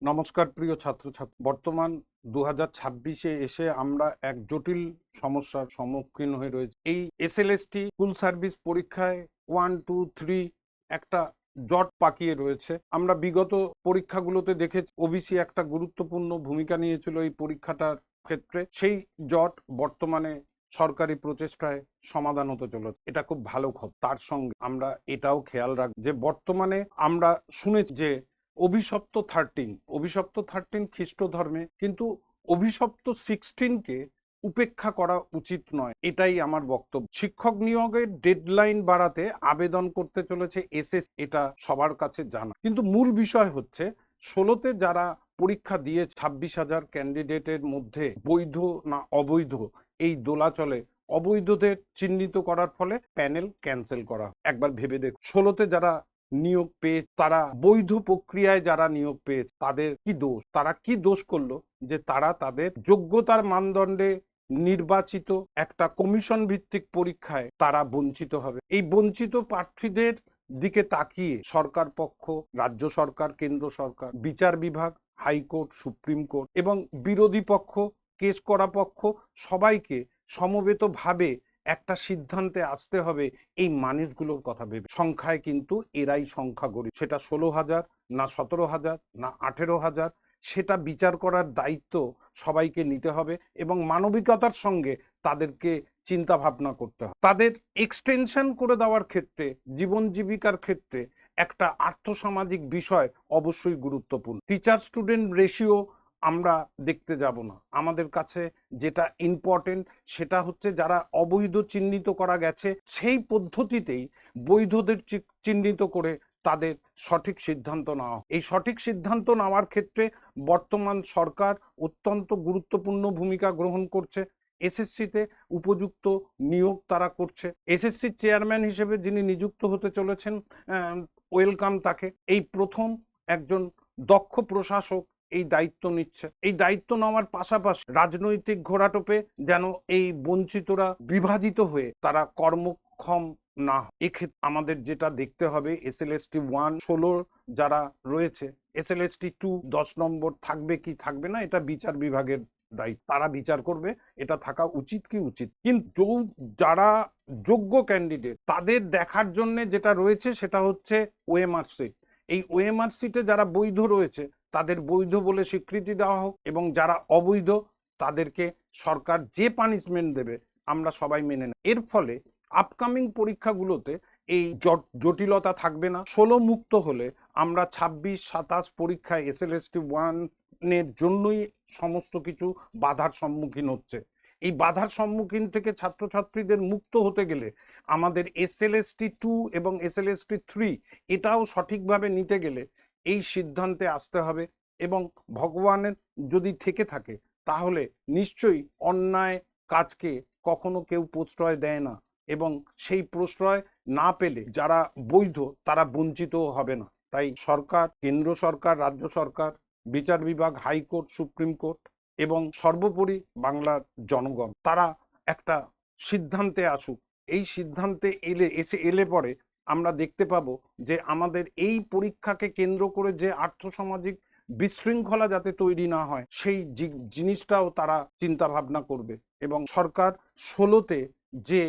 নমস্কার প্রিয় ছাত্রছাত্রী। বর্তমান 2026-এ এসে আমরা এক জটিল সমস্যার সম্মুখীন হয়ে রয়েছি। এই এসএলএসটি স্কুল সার্ভিস পরীক্ষায় 1, 2, 3 একটা জট পাকিয়ে রয়েছে। আমরা বিগত পরীক্ষাগুলোতে দেখেছি ওবিসি একটা গুরুত্বপূর্ণ ভূমিকা নিয়েছিল এই পরীক্ষাটার ক্ষেত্রে। সেই জট বর্তমানে সরকারি প্রচেষ্টায় সমাধান হতে চলেছে। এটা খুব ভালো খবর। তার সঙ্গে আমরা এটাও খেয়াল রাখব যে বর্তমানে আমরা শুনেছি যে অভিশপ্ত 13 খ্রিস্ট ধর্মে, কিন্তু অভিশপ্ত 16-কে উপেক্ষা করা উচিত নয়, এটাই আমার বক্তব্য। শিক্ষক নিয়োগের ডেডলাইন বাড়াতে আবেদন করতে চলেছে এসএস, এটা সবার কাছে জানা, কিন্তু মূল বিষয় হচ্ছে 16-তে যারা পরীক্ষা দিয়ে 26,000 ক্যান্ডিডেটের মধ্যে বৈধ না অবৈধ এই দোলাচলে অবৈধদের চিহ্নিত করার ফলে প্যানেল ক্যান্সেল করা। একবার ভেবে দেখ, 16-তে যারা নিয়োগ পেয়ে, তারা বৈধ প্রক্রিয়ায় যারা নিয়োগ পেয়েছে, তাদের কি দোষ? তারা কি দোষ করলো যে তারা তাদের যোগ্যতার মানদণ্ডে নির্বাচিত একটা কমিশন ভিত্তিক পরীক্ষায় তারা বঞ্চিত হবে? এই বঞ্চিত প্রার্থীদের দিকে তাকিয়ে সরকার পক্ষ, রাজ্য সরকার, কেন্দ্র সরকার, বিচার বিভাগ, হাইকোর্ট, সুপ্রিম কোর্ট এবং বিরোধী পক্ষ, কেস করা পক্ষ, সবাইকে সমবেতভাবে একটা সিদ্ধান্তে আসতে হবে। এই মানুষগুলোর কথা ভেবে, সংখ্যায় কিন্তু এরাই সংখ্যাগরিষ্ঠ। সেটা 16,000 না 17,000 না 18,000, সেটা বিচার করার দায়িত্ব সবাইকে নিতে হবে এবং মানবিকতার সঙ্গে তাদেরকে চিন্তা ভাবনা করতে হবে। তাদের এক্সটেনশন করে দেওয়ার ক্ষেত্রে, জীবন জীবিকার ক্ষেত্রে একটা আর্থসামাজিক বিষয় অবশ্যই গুরুত্বপূর্ণ। টিচার স্টুডেন্ট রেশিও আমরা দেখতে যাব না। আমাদের কাছে যেটা ইম্পর্টেন্ট সেটা হচ্ছে যারা অবৈধ চিহ্নিত করা গেছে সেই পদ্ধতিতেই বৈধদের চিহ্নিত করে তাদের সঠিক সিদ্ধান্ত নেওয়া। এই সঠিক সিদ্ধান্ত নেওয়ার ক্ষেত্রে বর্তমান সরকার অত্যন্ত গুরুত্বপূর্ণ ভূমিকা গ্রহণ করছে। এসএসসিতে উপযুক্ত নিয়োগ তারা করছে। এসএসসি চেয়ারম্যান হিসেবে যিনি নিযুক্ত হতে চলেছেন, ওয়েলকাম তাকে। এই প্রথম একজন দক্ষ প্রশাসক এই দায়িত্ব নিচ্ছে। এই দায়িত্ব নেওয়ার পাশাপাশি রাজনৈতিক ঘোরাটোপে যেন এই বঞ্চিতরা বিভাজিত হয়ে তারা কর্মক্ষম না হয়। এক্ষেত্রে আমাদের যেটা দেখতে হবে, এসএলএসটি 1 16 যারা রয়েছে, এসএলএসটি 2 10 নম্বর থাকবে কি থাকবে না এটা বিচার বিভাগের দায়িত্ব, তারা বিচার করবে এটা থাকা উচিত কি উচিত। কিন্তু যারা যোগ্য ক্যান্ডিডেট তাদের দেখার জন্য যেটা রয়েছে সেটা হচ্ছে ওএমআর সিট। এই ওএমআর সিটে যারা বৈধ রয়েছে তাদের বৈধ বলে স্বীকৃতি দেওয়া হোক এবং যারা অবৈধ তাদেরকে সরকার যে পানিশমেন্ট দেবে আমরা সবাই মেনে নেব। এর ফলে আপকামিং পরীক্ষাগুলোতে এই জটিলতা থাকবে না। 16 মুক্ত হলে আমরা 26, 27 পরীক্ষায় এসএলএসটি 1-এর জন্যই সমস্ত কিছু বাধার সম্মুখীন হচ্ছে। এই বাধার সম্মুখীন থেকে ছাত্রছাত্রীদের মুক্ত হতে গেলে আমাদের এসএলএসটি 2 এবং এসএলএসটি 3 এটাও সঠিকভাবে নিতে গেলে এই সিদ্ধান্তে আসতে হবে। এবং ভগবানের যদি থেকে থাকে তাহলে নিশ্চয়ই অন্যায় কাজকে কখনো কেউ প্রশ্রয় দেয় না এবং সেই প্রশ্রয় না পেলে যারা বৈধ তারা বঞ্চিত হবে না। তাই সরকার, কেন্দ্র সরকার, রাজ্য সরকার, বিচার বিভাগ, হাইকোর্ট, সুপ্রিম কোর্ট এবং সর্বোপরি বাংলার জনগণ তারা একটা সিদ্ধান্তে আসুক। এই সিদ্ধান্তে এলে পরে আমরা দেখতে পাবো যে আমাদের এই পরীক্ষাকে কেন্দ্র করে যে আর্থসামাজিক বিশৃঙ্খলা যাতে তৈরি না হয় সেই জিনিসটাও তারা চিন্তা ভাবনা করবে। এবং সরকার 16-তে যে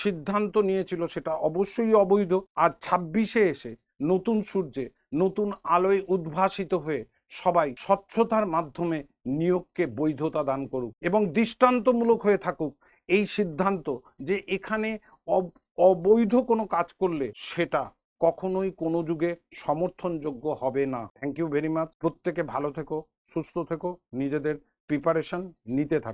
সিদ্ধান্ত নিয়েছিল সেটা অবশ্যই অবৈধ। আর 26-এ এসে নতুন সূর্যে, নতুন আলোয় উদ্ভাসিত হয়ে সবাই স্বচ্ছতার মাধ্যমে নিয়োগকে বৈধতা দান করুক এবং দৃষ্টান্তমূলক হয়ে থাকুক এই সিদ্ধান্ত যে এখানে অবৈধ কোনো কাজ করলে সেটা কখনোই কোনো যুগে সমর্থনযোগ্য হবে না। Thank you very much. প্রত্যেকে ভালো থেকো, সুস্থ থেকো, নিজেদের প্রিপারেশন নিতে থাকো।